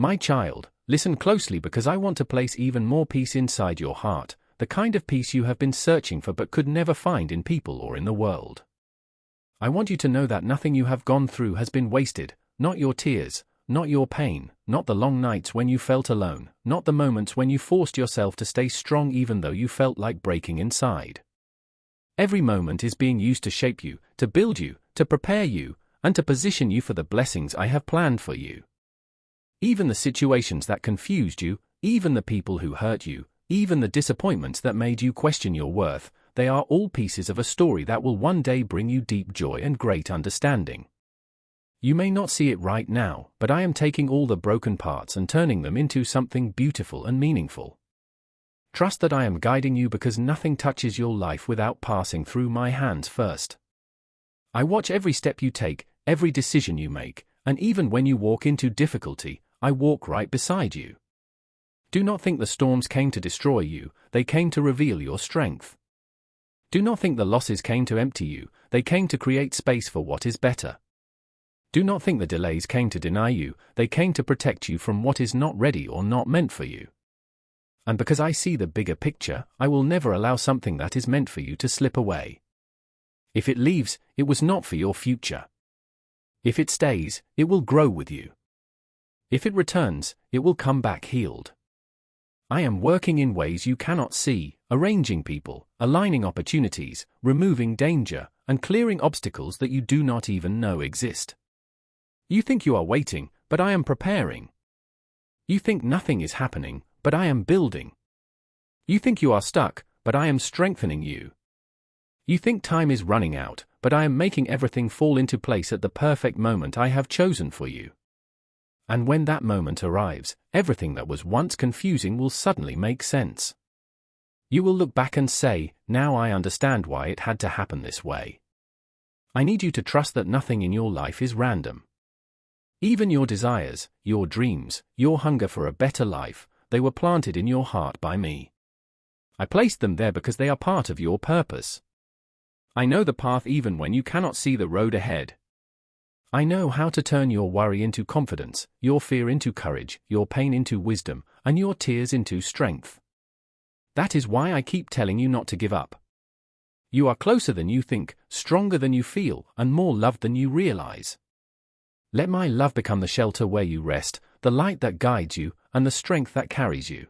My child, listen closely because I want to place even more peace inside your heart, the kind of peace you have been searching for but could never find in people or in the world. I want you to know that nothing you have gone through has been wasted, not your tears, not your pain, not the long nights when you felt alone, not the moments when you forced yourself to stay strong even though you felt like breaking inside. Every moment is being used to shape you, to build you, to prepare you, and to position you for the blessings I have planned for you. Even the situations that confused you, even the people who hurt you, even the disappointments that made you question your worth, they are all pieces of a story that will one day bring you deep joy and great understanding. You may not see it right now, but I am taking all the broken parts and turning them into something beautiful and meaningful. Trust that I am guiding you because nothing touches your life without passing through my hands first. I watch every step you take, every decision you make, and even when you walk into difficulty, I walk right beside you. Do not think the storms came to destroy you, they came to reveal your strength. Do not think the losses came to empty you, they came to create space for what is better. Do not think the delays came to deny you, they came to protect you from what is not ready or not meant for you. And because I see the bigger picture, I will never allow something that is meant for you to slip away. If it leaves, it was not for your future. If it stays, it will grow with you. If it returns, it will come back healed. I am working in ways you cannot see, arranging people, aligning opportunities, removing danger, and clearing obstacles that you do not even know exist. You think you are waiting, but I am preparing. You think nothing is happening, but I am building. You think you are stuck, but I am strengthening you. You think time is running out, but I am making everything fall into place at the perfect moment I have chosen for you. And when that moment arrives, everything that was once confusing will suddenly make sense. You will look back and say, now I understand why it had to happen this way. I need you to trust that nothing in your life is random. Even your desires, your dreams, your hunger for a better life, they were planted in your heart by me. I placed them there because they are part of your purpose. I know the path even when you cannot see the road ahead. I know how to turn your worry into confidence, your fear into courage, your pain into wisdom, and your tears into strength. That is why I keep telling you not to give up. You are closer than you think, stronger than you feel, and more loved than you realize. Let my love become the shelter where you rest, the light that guides you, and the strength that carries you.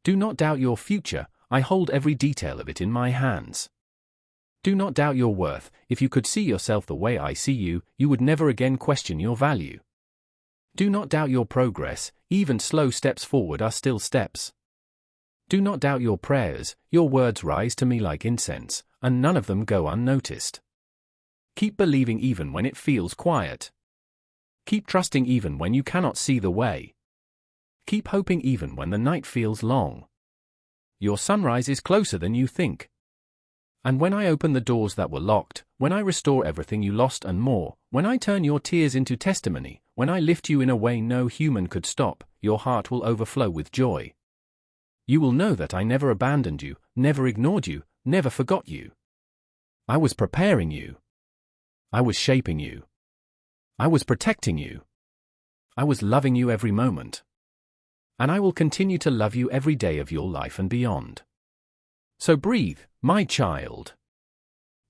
Do not doubt your future, I hold every detail of it in my hands. Do not doubt your worth, if you could see yourself the way I see you, you would never again question your value. Do not doubt your progress, even slow steps forward are still steps. Do not doubt your prayers, your words rise to me like incense, and none of them go unnoticed. Keep believing even when it feels quiet. Keep trusting even when you cannot see the way. Keep hoping even when the night feels long. Your sunrise is closer than you think. And when I open the doors that were locked, when I restore everything you lost and more, when I turn your tears into testimony, when I lift you in a way no human could stop, your heart will overflow with joy. You will know that I never abandoned you, never ignored you, never forgot you. I was preparing you. I was shaping you. I was protecting you. I was loving you every moment. And I will continue to love you every day of your life and beyond. So breathe, my child.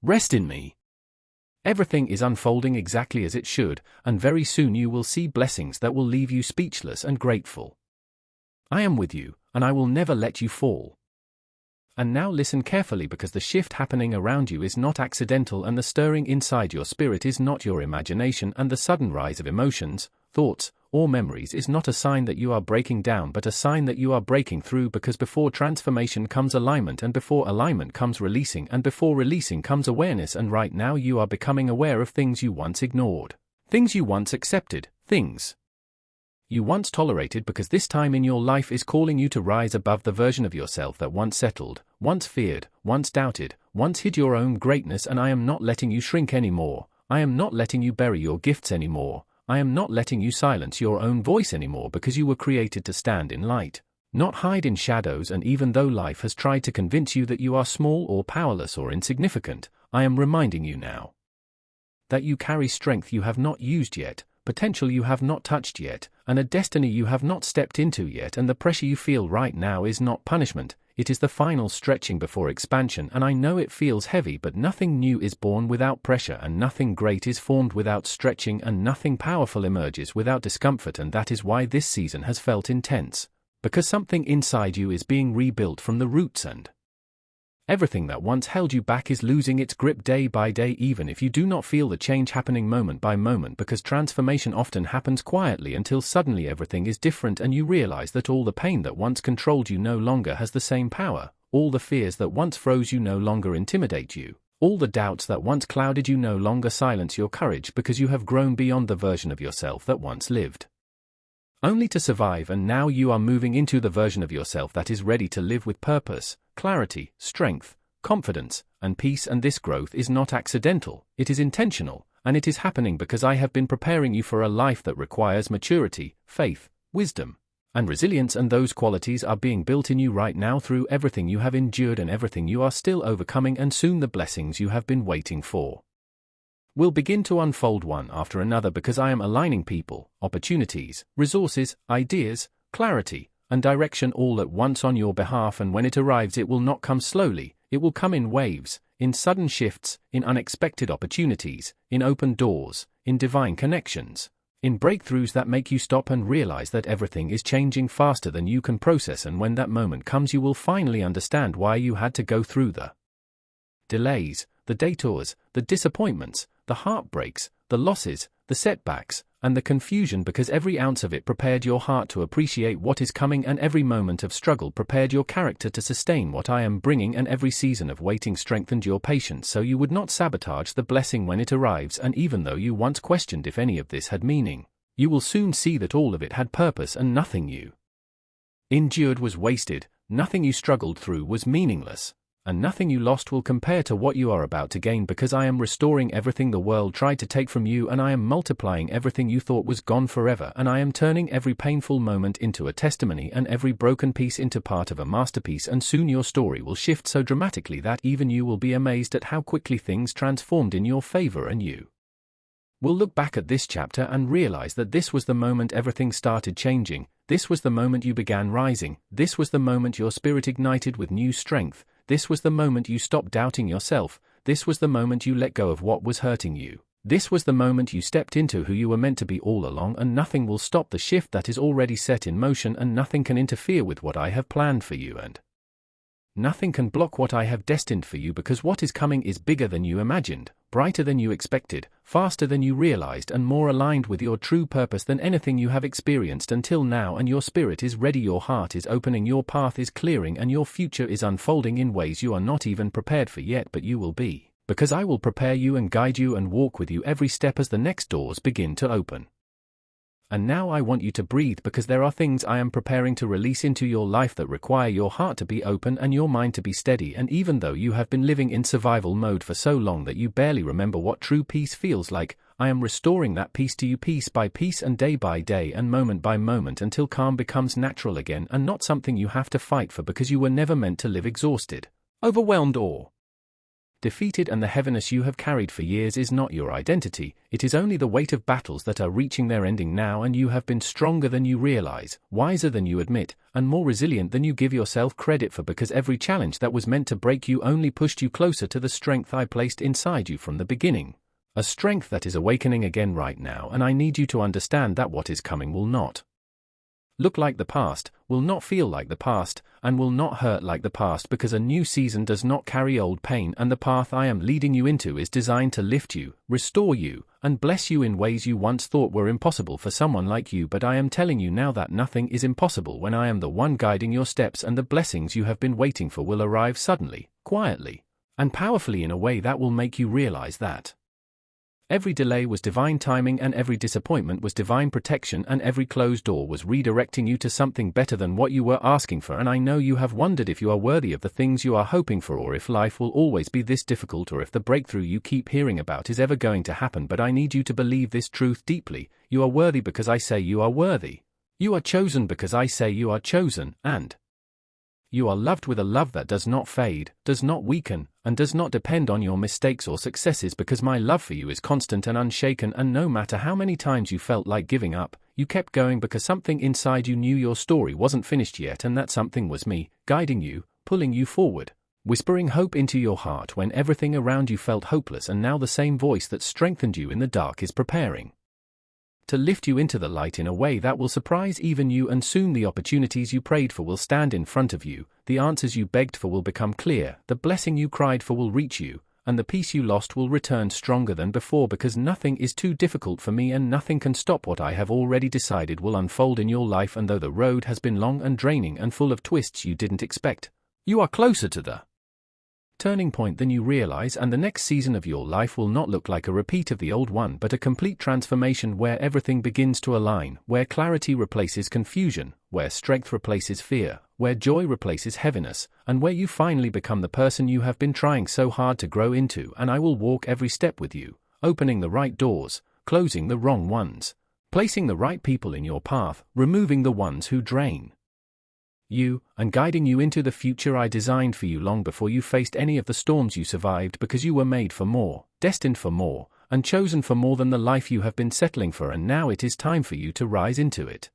Rest in me. Everything is unfolding exactly as it should, and very soon you will see blessings that will leave you speechless and grateful. I am with you, and I will never let you fall. And now listen carefully because the shift happening around you is not accidental and the stirring inside your spirit is not your imagination and the sudden rise of emotions, thoughts, or memories is not a sign that you are breaking down but a sign that you are breaking through because before transformation comes alignment and before alignment comes releasing and before releasing comes awareness and right now you are becoming aware of things you once ignored, things you once accepted, things you once tolerated because this time in your life is calling you to rise above the version of yourself that once settled, once feared, once doubted, once hid your own greatness and I am not letting you shrink anymore, I am not letting you bury your gifts anymore. I am not letting you silence your own voice anymore because you were created to stand in light, not hide in shadows and even though life has tried to convince you that you are small or powerless or insignificant, I am reminding you now that you carry strength you have not used yet, potential you have not touched yet, and a destiny you have not stepped into yet, and the pressure you feel right now is not punishment, it is the final stretching before expansion, and I know it feels heavy, but nothing new is born without pressure, and nothing great is formed without stretching, and nothing powerful emerges without discomfort, and that is why this season has felt intense, because something inside you is being rebuilt from the roots, and everything that once held you back is losing its grip day by day, even if you do not feel the change happening moment by moment, because transformation often happens quietly until suddenly everything is different and you realize that all the pain that once controlled you no longer has the same power, all the fears that once froze you no longer intimidate you, all the doubts that once clouded you no longer silence your courage, because you have grown beyond the version of yourself that once lived only to survive, and now you are moving into the version of yourself that is ready to live with purpose, clarity, strength, confidence, and peace. And this growth is not accidental, it is intentional, and it is happening because I have been preparing you for a life that requires maturity, faith, wisdom, and resilience, and those qualities are being built in you right now through everything you have endured and everything you are still overcoming, and soon the blessings you have been waiting for will begin to unfold one after another, because I am aligning people, opportunities, resources, ideas, clarity, and direction all at once on your behalf, and when it arrives it will not come slowly, it will come in waves, in sudden shifts, in unexpected opportunities, in open doors, in divine connections, in breakthroughs that make you stop and realize that everything is changing faster than you can process, and when that moment comes you will finally understand why you had to go through the delays, the detours, the disappointments, the heartbreaks, the losses, the setbacks, and the confusion, because every ounce of it prepared your heart to appreciate what is coming, and every moment of struggle prepared your character to sustain what I am bringing, and every season of waiting strengthened your patience so you would not sabotage the blessing when it arrives. And even though you once questioned if any of this had meaning, you will soon see that all of it had purpose, and nothing you endured was wasted, nothing you struggled through was meaningless, and nothing you lost will compare to what you are about to gain, because I am restoring everything the world tried to take from you, and I am multiplying everything you thought was gone forever, and I am turning every painful moment into a testimony and every broken piece into part of a masterpiece, and soon your story will shift so dramatically that even you will be amazed at how quickly things transformed in your favor, and you will look back at this chapter and realize that this was the moment everything started changing, this was the moment you began rising, this was the moment your spirit ignited with new strength, this was the moment you stopped doubting yourself, this was the moment you let go of what was hurting you, this was the moment you stepped into who you were meant to be all along, and nothing will stop the shift that is already set in motion, and nothing can interfere with what I have planned for you, and nothing can block what I have destined for you, because what is coming is bigger than you imagined, brighter than you expected, faster than you realized, and more aligned with your true purpose than anything you have experienced until now. And your spirit is ready, your heart is opening, your path is clearing, and your future is unfolding in ways you are not even prepared for yet, but you will be, because I will prepare you and guide you and walk with you every step as the next doors begin to open. And now I want you to breathe, because there are things I am preparing to release into your life that require your heart to be open and your mind to be steady. And even though you have been living in survival mode for so long that you barely remember what true peace feels like, I am restoring that peace to you piece by piece and day by day and moment by moment, until calm becomes natural again and not something you have to fight for, because you were never meant to live exhausted, overwhelmed, or defeated, and the heaviness you have carried for years is not your identity, it is only the weight of battles that are reaching their ending now, and you have been stronger than you realize, wiser than you admit, and more resilient than you give yourself credit for, because every challenge that was meant to break you only pushed you closer to the strength I placed inside you from the beginning. A strength that is awakening again right now, and I need you to understand that what is coming will not look like the past, will not feel like the past, and will not hurt like the past, because a new season does not carry old pain, and the path I am leading you into is designed to lift you, restore you, and bless you in ways you once thought were impossible for someone like you. But I am telling you now that nothing is impossible when I am the one guiding your steps, and the blessings you have been waiting for will arrive suddenly, quietly, and powerfully in a way that will make you realize that every delay was divine timing, and every disappointment was divine protection, and every closed door was redirecting you to something better than what you were asking for. And I know you have wondered if you are worthy of the things you are hoping for, or if life will always be this difficult, or if the breakthrough you keep hearing about is ever going to happen. But I need you to believe this truth deeply: you are worthy because I say you are worthy. You are chosen because I say you are chosen, and you are loved with a love that does not fade, does not weaken, and does not depend on your mistakes or successes, because my love for you is constant and unshaken. And no matter how many times you felt like giving up, You kept going because something inside you knew your story wasn't finished yet, and that something was me, guiding you, pulling you forward, whispering hope into your heart when everything around you felt hopeless, and now the same voice that strengthened you in the dark is preparing to lift you into the light in a way that will surprise even you, and soon the opportunities you prayed for will stand in front of you, the answers you begged for will become clear, the blessing you cried for will reach you, and the peace you lost will return stronger than before, because nothing is too difficult for me and nothing can stop what I have already decided will unfold in your life. And though the road has been long and draining and full of twists you didn't expect, you are closer to the turning point than you realize, and the next season of your life will not look like a repeat of the old one but a complete transformation where everything begins to align, where clarity replaces confusion, where strength replaces fear, where joy replaces heaviness, and where you finally become the person you have been trying so hard to grow into. And I will walk every step with you, opening the right doors, closing the wrong ones, placing the right people in your path, removing the ones who drain you, and guiding you into the future I designed for you long before you faced any of the storms you survived, because you were made for more, destined for more, and chosen for more than the life you have been settling for, and now it is time for you to rise into it.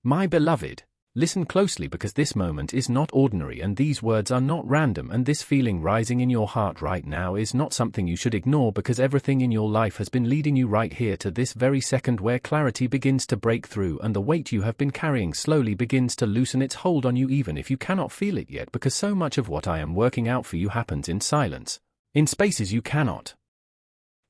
My beloved, listen closely, because this moment is not ordinary and these words are not random, and this feeling rising in your heart right now is not something you should ignore, because everything in your life has been leading you right here to this very second where clarity begins to break through and the weight you have been carrying slowly begins to loosen its hold on you, even if you cannot feel it yet, because so much of what I am working out for you happens in silence, in spaces you cannot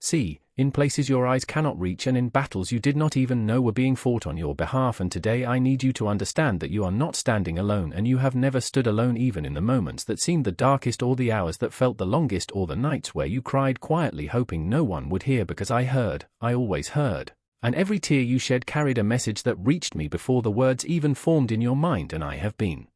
see, in places your eyes cannot reach, and in battles you did not even know were being fought on your behalf. And today I need you to understand that you are not standing alone, and you have never stood alone, even in the moments that seemed the darkest, or the hours that felt the longest, or the nights where you cried quietly hoping no one would hear, because I heard, I always heard, and every tear you shed carried a message that reached me before the words even formed in your mind. And I have been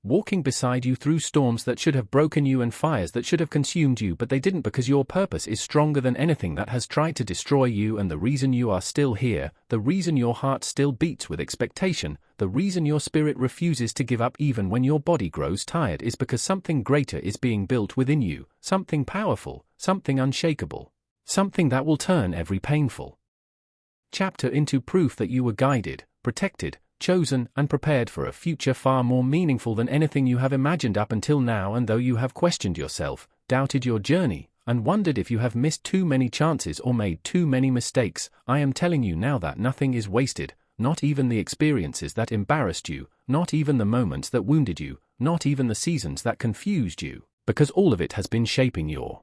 walking beside you through storms that should have broken you and fires that should have consumed you, but they didn't, because your purpose is stronger than anything that has tried to destroy you. And the reason you are still here, the reason your heart still beats with expectation, the reason your spirit refuses to give up even when your body grows tired, is because something greater is being built within you, something powerful, something unshakable, something that will turn every painful chapter into proof that you were guided, protected, chosen, and prepared for a future far more meaningful than anything you have imagined up until now. And though you have questioned yourself, doubted your journey, and wondered if you have missed too many chances or made too many mistakes, I am telling you now that nothing is wasted, not even the experiences that embarrassed you, not even the moments that wounded you, not even the seasons that confused you, because all of it has been shaping your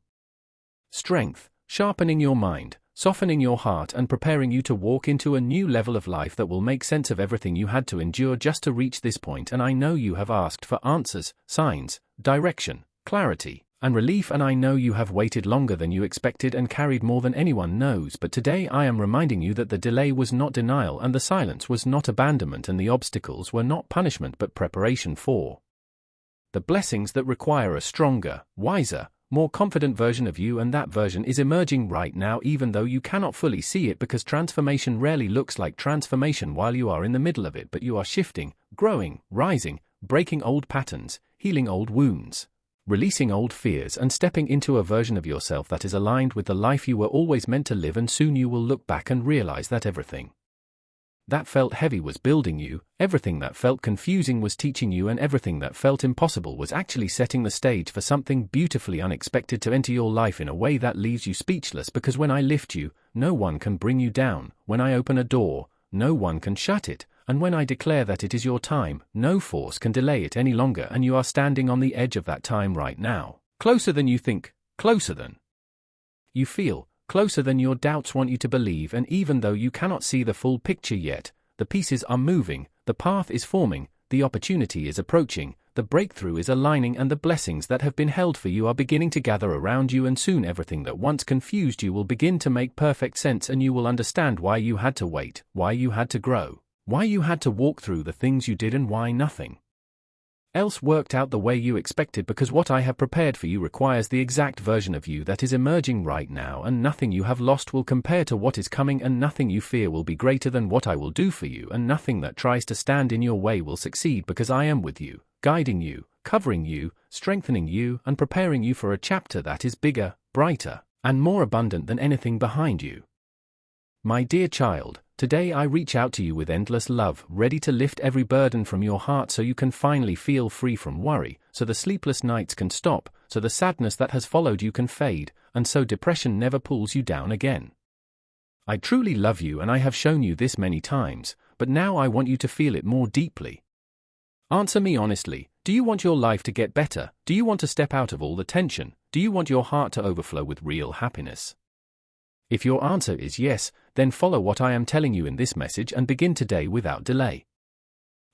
strength, sharpening your mind, softening your heart, and preparing you to walk into a new level of life that will make sense of everything you had to endure just to reach this point. And I know you have asked for answers, signs, direction, clarity, and relief, and I know you have waited longer than you expected and carried more than anyone knows, but today I am reminding you that the delay was not denial, and the silence was not abandonment, and the obstacles were not punishment but preparation for the blessings that require a stronger, wiser, more confident version of you. And that version is emerging right now, even though you cannot fully see it, because transformation rarely looks like transformation while you are in the middle of it, but you are shifting, growing, rising, breaking old patterns, healing old wounds, releasing old fears, and stepping into a version of yourself that is aligned with the life you were always meant to live. And soon you will look back and realize that everything that felt heavy was building you, everything that felt confusing was teaching you, and everything that felt impossible was actually setting the stage for something beautifully unexpected to enter your life in a way that leaves you speechless. Because when I lift you, no one can bring you down. When I open a door, no one can shut it. And when I declare that it is your time, no force can delay it any longer. And you are standing on the edge of that time right now. Closer than you think, closer than you feel, closer than your doubts want you to believe. And even though you cannot see the full picture yet, the pieces are moving, the path is forming, the opportunity is approaching, the breakthrough is aligning, and the blessings that have been held for you are beginning to gather around you. And soon everything that once confused you will begin to make perfect sense, and you will understand why you had to wait, why you had to grow, why you had to walk through the things you did, and why nothing else worked out the way you expected, because what I have prepared for you requires the exact version of you that is emerging right now, and nothing you have lost will compare to what is coming, and nothing you fear will be greater than what I will do for you, and nothing that tries to stand in your way will succeed, because I am with you, guiding you, covering you, strengthening you, and preparing you for a chapter that is bigger, brighter, and more abundant than anything behind you. My dear child, Today I reach out to you with endless love, ready to lift every burden from your heart so you can finally feel free from worry, so the sleepless nights can stop, so the sadness that has followed you can fade, and so depression never pulls you down again. I truly love you, and I have shown you this many times, but now I want you to feel it more deeply. Answer me honestly. Do you want your life to get better? Do you want to step out of all the tension? Do you want your heart to overflow with real happiness? If your answer is yes, then follow what I am telling you in this message and begin today without delay.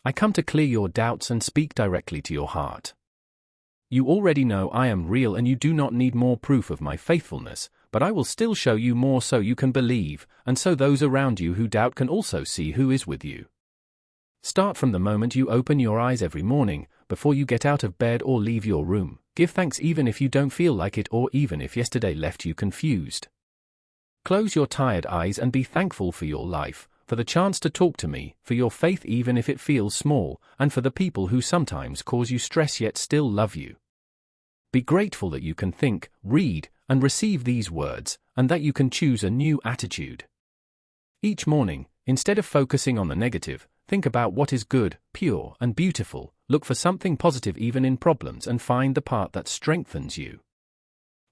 I come to clear your doubts and speak directly to your heart. You already know I am real and you do not need more proof of my faithfulness, but I will still show you more so you can believe, and so those around you who doubt can also see who is with you. Start from the moment you open your eyes every morning, before you get out of bed or leave your room. Give thanks even if you don't feel like it or even if yesterday left you confused. Close your tired eyes and be thankful for your life, for the chance to talk to me, for your faith even if it feels small, and for the people who sometimes cause you stress yet still love you. Be grateful that you can think, read, and receive these words, and that you can choose a new attitude. Each morning, instead of focusing on the negative, think about what is good, pure, and beautiful. Look for something positive even in problems and find the part that strengthens you.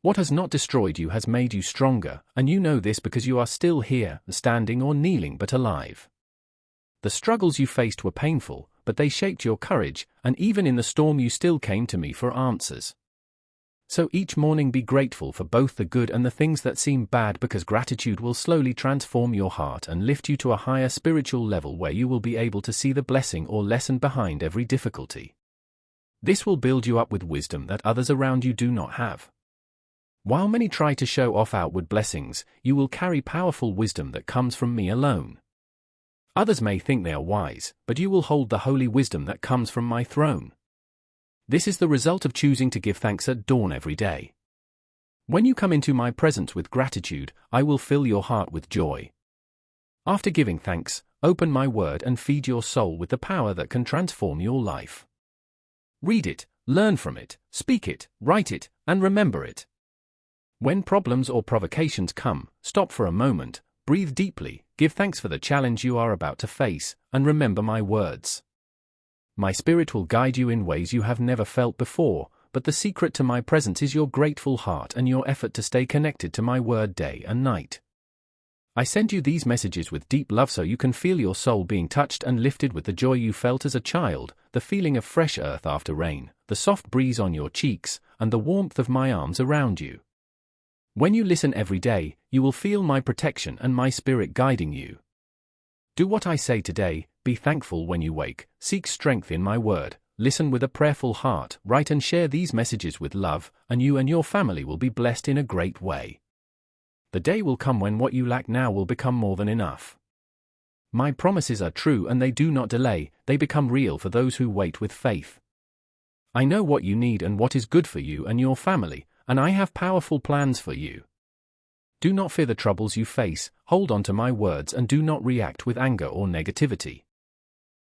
What has not destroyed you has made you stronger, and you know this because you are still here, standing or kneeling but alive. The struggles you faced were painful, but they shaped your courage, and even in the storm you still came to me for answers. So each morning be grateful for both the good and the things that seem bad, because gratitude will slowly transform your heart and lift you to a higher spiritual level where you will be able to see the blessing or lesson behind every difficulty. This will build you up with wisdom that others around you do not have. While many try to show off outward blessings, you will carry powerful wisdom that comes from me alone. Others may think they are wise, but you will hold the holy wisdom that comes from my throne. This is the result of choosing to give thanks at dawn every day. When you come into my presence with gratitude, I will fill your heart with joy. After giving thanks, open my word and feed your soul with the power that can transform your life. Read it, learn from it, speak it, write it, and remember it. When problems or provocations come, stop for a moment, breathe deeply, give thanks for the challenge you are about to face, and remember my words. My spirit will guide you in ways you have never felt before, but the secret to my presence is your grateful heart and your effort to stay connected to my word day and night. I send you these messages with deep love so you can feel your soul being touched and lifted with the joy you felt as a child, the feeling of fresh earth after rain, the soft breeze on your cheeks, and the warmth of my arms around you. When you listen every day, you will feel my protection and my spirit guiding you. Do what I say today, be thankful when you wake, seek strength in my word, listen with a prayerful heart, write and share these messages with love, and you and your family will be blessed in a great way. The day will come when what you lack now will become more than enough. My promises are true and they do not delay, they become real for those who wait with faith. I know what you need and what is good for you and your family, and I have powerful plans for you. Do not fear the troubles you face, hold on to my words and do not react with anger or negativity.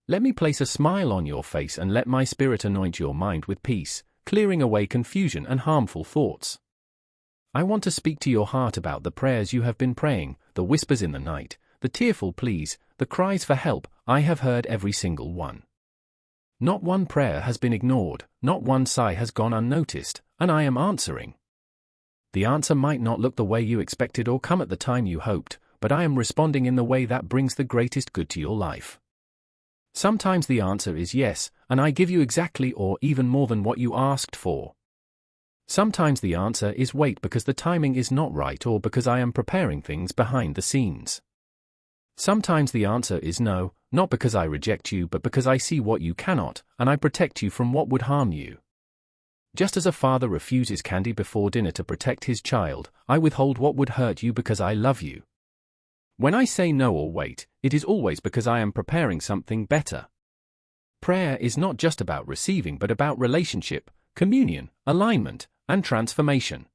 Let me place a smile on your face and let my spirit anoint your mind with peace, clearing away confusion and harmful thoughts. I want to speak to your heart about the prayers you have been praying, the whispers in the night, the tearful pleas, the cries for help. I have heard every single one. Not one prayer has been ignored, not one sigh has gone unnoticed, and I am answering. The answer might not look the way you expected or come at the time you hoped, but I am responding in the way that brings the greatest good to your life. Sometimes the answer is yes, and I give you exactly or even more than what you asked for. Sometimes the answer is wait because the timing is not right or because I am preparing things behind the scenes. Sometimes the answer is no, not because I reject you but because I see what you cannot, and I protect you from what would harm you. Just as a father refuses candy before dinner to protect his child, I withhold what would hurt you because I love you. When I say no or wait, it is always because I am preparing something better. Prayer is not just about receiving but about relationship, communion, alignment, and transformation.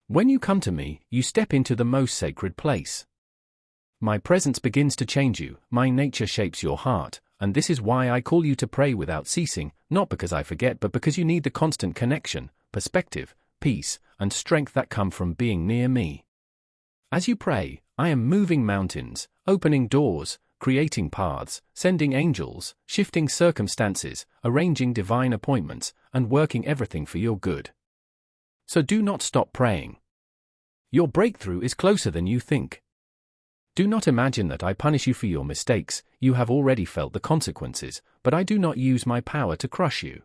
When you come to me, you step into the most sacred place. My presence begins to change you, my nature shapes your heart, and this is why I call you to pray without ceasing, not because I forget but because you need the constant connection, perspective, peace, and strength that come from being near me. As you pray, I am moving mountains, opening doors, creating paths, sending angels, shifting circumstances, arranging divine appointments, and working everything for your good. So do not stop praying. Your breakthrough is closer than you think. Do not imagine that I punish you for your mistakes. You have already felt the consequences, but I do not use my power to crush you.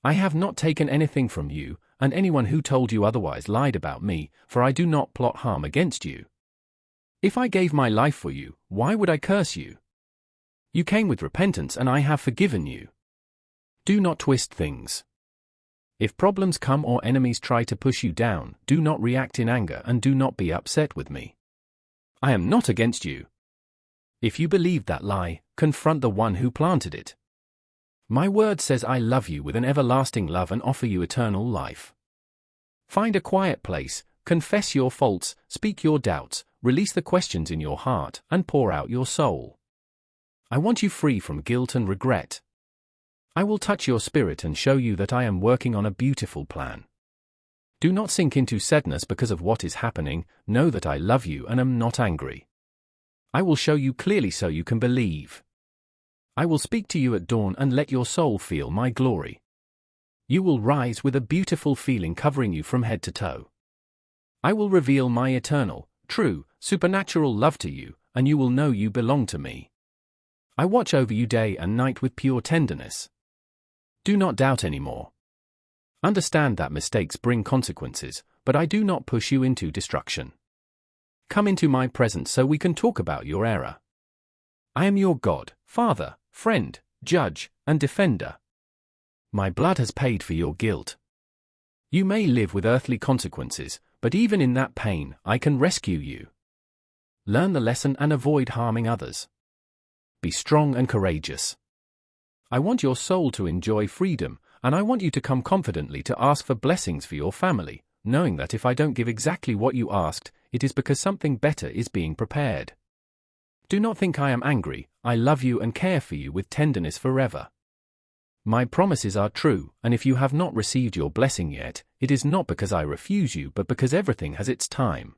I have not taken anything from you, and anyone who told you otherwise lied about me, for I do not plot harm against you. If I gave my life for you, why would I curse you? You came with repentance and I have forgiven you. Do not twist things. If problems come or enemies try to push you down, do not react in anger and do not be upset with me. I am not against you. If you believe that lie, confront the one who planted it. My word says I love you with an everlasting love and offer you eternal life. Find a quiet place, confess your faults, speak your doubts, release the questions in your heart, and pour out your soul. I want you free from guilt and regret. I will touch your spirit and show you that I am working on a beautiful plan. Do not sink into sadness because of what is happening. Know that I love you and am not angry. I will show you clearly so you can believe. I will speak to you at dawn and let your soul feel my glory. You will rise with a beautiful feeling covering you from head to toe. I will reveal my eternal, true, supernatural love to you, and you will know you belong to me. I watch over you day and night with pure tenderness. Do not doubt anymore. Understand that mistakes bring consequences, but I do not push you into destruction. Come into my presence so we can talk about your error. I am your God, Father, friend, judge, and defender. My blood has paid for your guilt. You may live with earthly consequences, but even in that pain, I can rescue you. Learn the lesson and avoid harming others. Be strong and courageous. I want your soul to enjoy freedom, and I want you to come confidently to ask for blessings for your family, knowing that if I don't give exactly what you asked, it is because something better is being prepared. Do not think I am angry. I love you and care for you with tenderness forever. My promises are true, and if you have not received your blessing yet, it is not because I refuse you but because everything has its time.